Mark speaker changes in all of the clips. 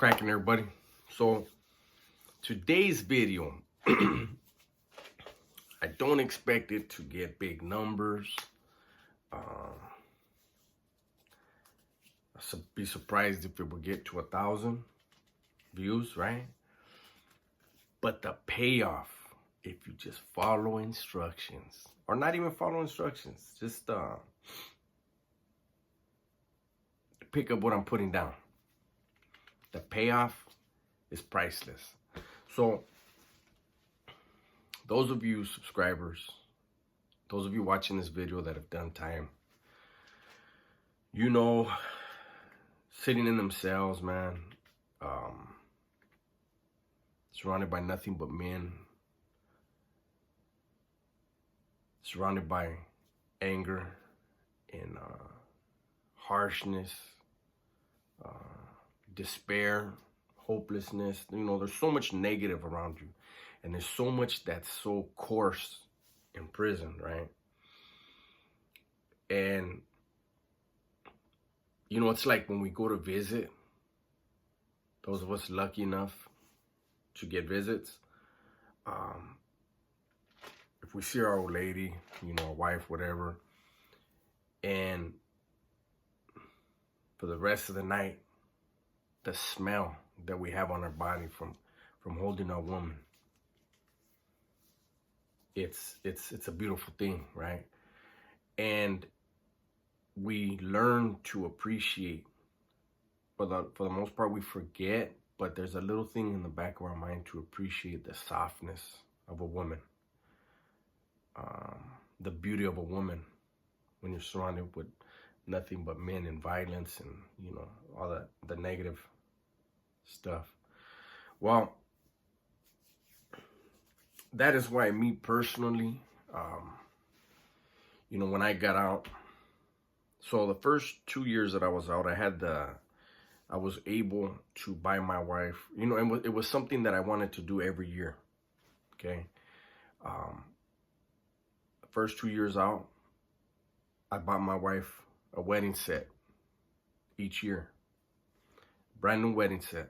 Speaker 1: Cracking, everybody. So today's video, I don't expect it to get big numbers. I'd be surprised if it would get to 1,000 views, right? But the payoff, if you just follow instructions, or not even follow instructions, just pick up what I'm putting down. The payoff is priceless. So those of you subscribers, those of you watching this video that have done time, you know, sitting in themselves, man, surrounded by nothing but men, surrounded by anger and harshness, despair, hopelessness. You know, there's so much negative around you, and there's so much that's so coarse in prison, right? And you know, it's like when we go to visit, those of us lucky enough to get visits, if we see our old lady, you know, our wife, whatever, and for the rest of the night, the smell that we have on our body from holding our woman, it's a beautiful thing, right? And we learn to appreciate. For the most part, we forget, but there's a little thing in the back of our mind to appreciate the softness of a woman, the beauty of a woman when you're surrounded with nothing but men and violence and, you know, all the negative stuff. Well, that is why me personally, you know, when I got out, so the first 2 years that I was out, I was able to buy my wife, you know, and it was something that I wanted to do every year, okay? The first 2 years out, I bought my wife a wedding set each year. Brand new wedding set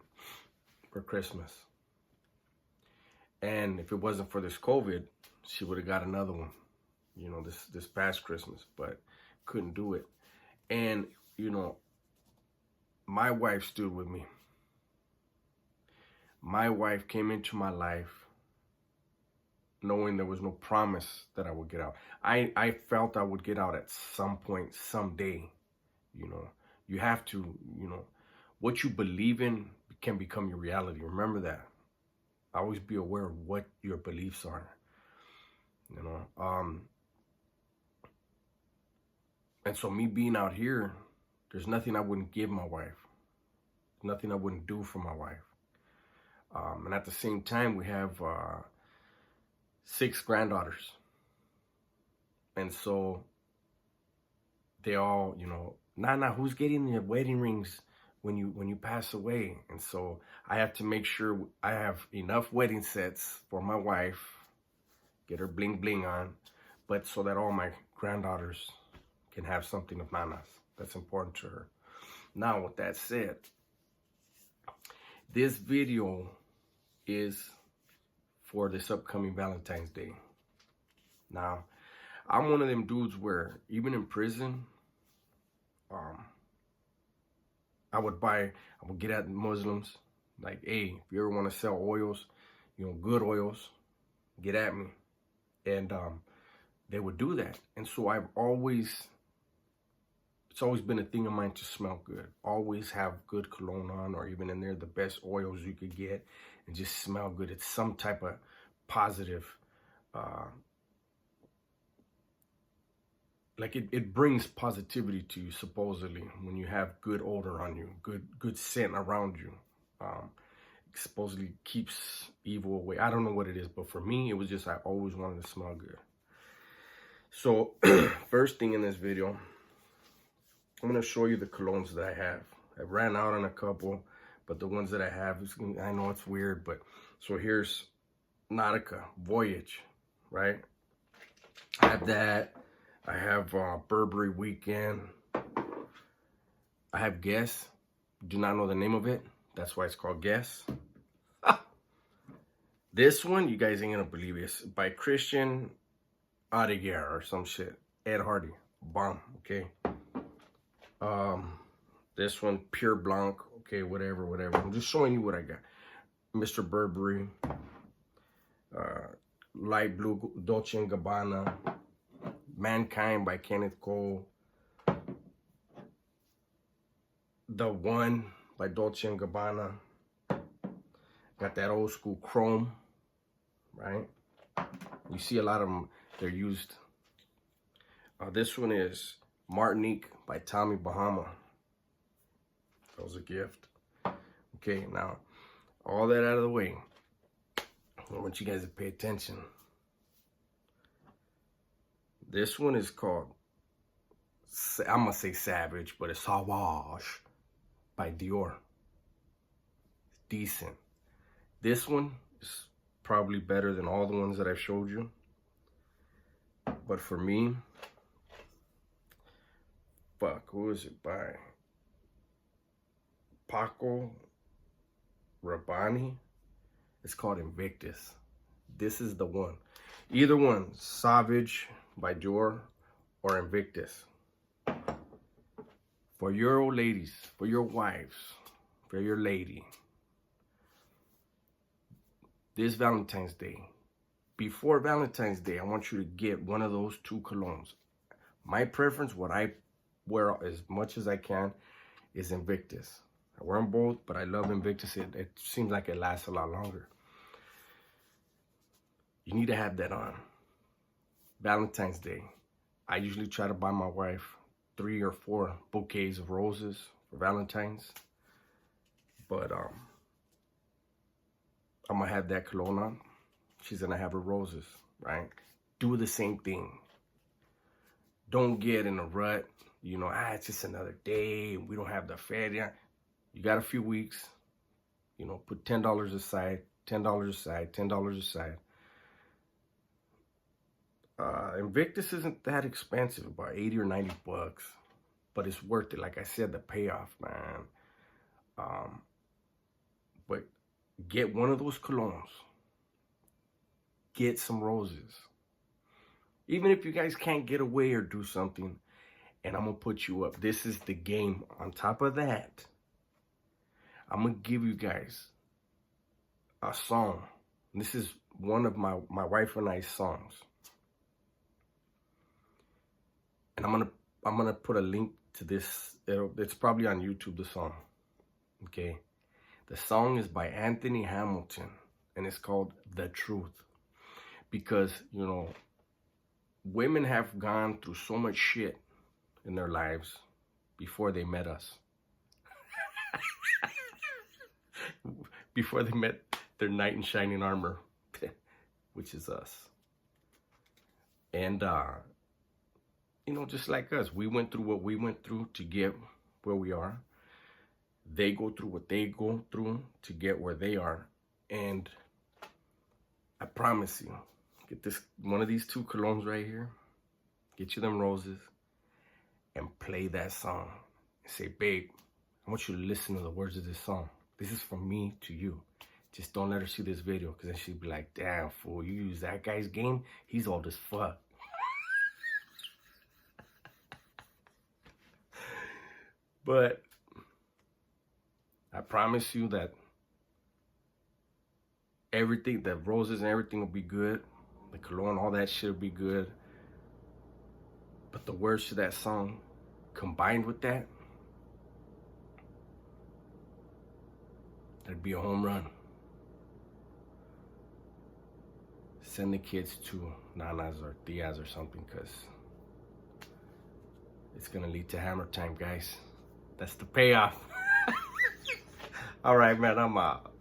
Speaker 1: for Christmas. And if it wasn't for this COVID, she would have got another one, you know, this past Christmas, but couldn't do it. And, you know, my wife stood with me. My wife came into my life knowing there was no promise that I would get out. I felt I would get out at some point, someday. You know, you have to, you know, what you believe in can become your reality. Remember that. Always be aware of what your beliefs are. You know, and so me being out here, there's nothing I wouldn't give my wife. Nothing I wouldn't do for my wife. And at the same time, we have 6 granddaughters. And so they all, you know, Nana, who's getting the wedding rings when you pass away? And so I have to make sure I have enough wedding sets for my wife, get her bling bling on, but so that all my granddaughters can have something of Nana's that's important to her. Now, with that said, this video is for this upcoming Valentine's Day. Now, I'm one of them dudes where even in prison, I would get at Muslims, like, hey, if you ever want to sell oils, you know, good oils, get at me. And they would do that. And so it's always been a thing of mine to smell good. Always have good cologne on, or even in there, the best oils you could get, and just smell good. It's some type of positive, like it brings positivity to you, supposedly, when you have good odor on you, good scent around you. It supposedly keeps evil away. I don't know what it is, but for me, it was just I always wanted to smell good. So first thing in this video, I'm going to show you the colognes that I have. I ran out on a couple, but the ones that I have, I know it's weird, but so here's Nautica Voyage, right? I have that. I have Burberry Weekend. I have Guess. Do not know the name of it, That's why it's called Guess. This one, you guys ain't gonna believe it. It's by Christian Audigier or some shit. Ed Hardy. Bomb, okay? This one, Pure Blanc. Okay, whatever. I'm just showing you what I got. Mr. Burberry. Light Blue, Dolce & Gabbana. Mankind by Kenneth Cole. The One by Dolce & Gabbana. Got that old school chrome, right? You see a lot of them, they're used. This one is Martinique by Tommy Bahama. That was a gift. Okay, now, all that out of the way, I want you guys to pay attention. This one is called, I'm going to say Savage, but it's Sauvage by Dior. It's decent. This one is probably better than all the ones that I've showed you. But for me, who is it by? Paco Rabanne. It's called Invictus. This is the one. Either one, Savage by Dior or Invictus. For your old ladies, for your wives, for your lady. This Valentine's Day, before Valentine's Day, I want you to get one of those two colognes. My preference, what I wear as much as I can, is Invictus. I wear them both, but I love Invictus. It seems like it lasts a lot longer. You need to have that on. Valentine's Day. I usually try to buy my wife 3 or 4 bouquets of roses for Valentine's. But I'm going to have that cologne on. She's going to have her roses, right? Do the same thing. Don't get in a rut. You know, it's just another day. We don't have the fair. You got a few weeks. You know, put $10 aside, $10 aside, $10 aside. Invictus isn't that expensive, about 80 or 90 bucks. But it's worth it. Like I said, the payoff, man. But get one of those colognes. Get some roses. Even if you guys can't get away or do something, and I'm going to put you up. This is the game. On top of that, I'm going to give you guys a song. This is one of my wife and I's songs. And I'm gonna put a link to this. It's probably on YouTube, the song. Okay. The song is by Anthony Hamilton, and it's called The Truth. Because, you know, women have gone through so much shit in their lives before they met us. Before they met their knight in shining armor, which is us. And, you know, just like us, we went through what we went through to get where we are. They go through what they go through to get where they are. And I promise you, get this one of these two colognes right here. Get you them roses and play that song. And say, babe, I want you to listen to the words of this song. This is from me to you. Just don't let her see this video, because then she'd be like, damn, fool, you use that guy's game? He's old as fuck. But I promise you that everything, the roses and everything will be good. The cologne, all that shit will be good. But the words to that song, combined with that, that'd be a home run. Send the kids to Nanas or Tias or something, because it's going to lead to hammer time, guys. That's the payoff. All right, man, I'm out.